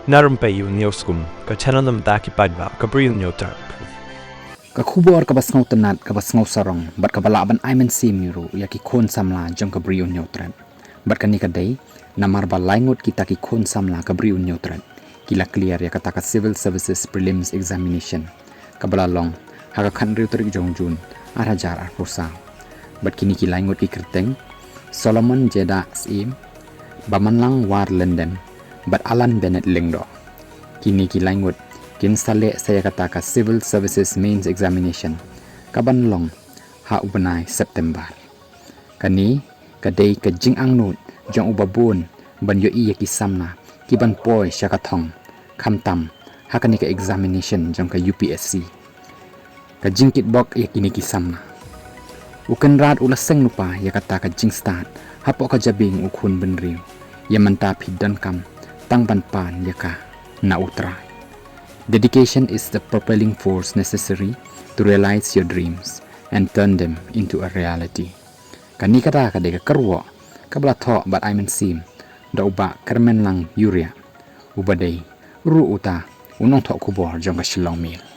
Na Rympei U ka channel nam ta ki padba ka Bri U Hynñiewtrep. Ka Khubor ka Sngewtynnad ka Sngewsarong bat ka balaban aimen simiru Iaki khun Samla jong ka Bri U Hynñiewtrep. Bat ka nikadai Namar balai Ngut kita ki khun Samla ka Bri U Hynñiewtrep. Kila clear ya kata ka Civil Services Prelims Examination. Ka balalong haka khan riu tarik jongjun arajar arpusa. Bat kini kilai Ngut ki kerteng Solomon Jeda Sim Bamanlang war lendem bat Alan Bennett lengdo. Kini kilai Ngut kin sale saya kata ka Civil Services Mains Examination kaban long ha ubenai September. Kani kadai ka jing angnut jong ubabun ban yo iya ki samna kiban poi syakathong khamtam hakani ka examination jong ka UPSC ka jingkit bok ya kini ki samna ukan rat ulaseng lupa ya kata ka jing start hapo ka jabing ukhun benriu ya manta phidan kam tang ban pan ya ka na utrai. Dedication is the propelling force necessary to realize your dreams and turn them into a reality. Kani kata kadai ka kerwo kabla tho bat aimen sim da uba kermen lang yuria ubadai ru uta unong tho Khubor jong ka Shillong mil.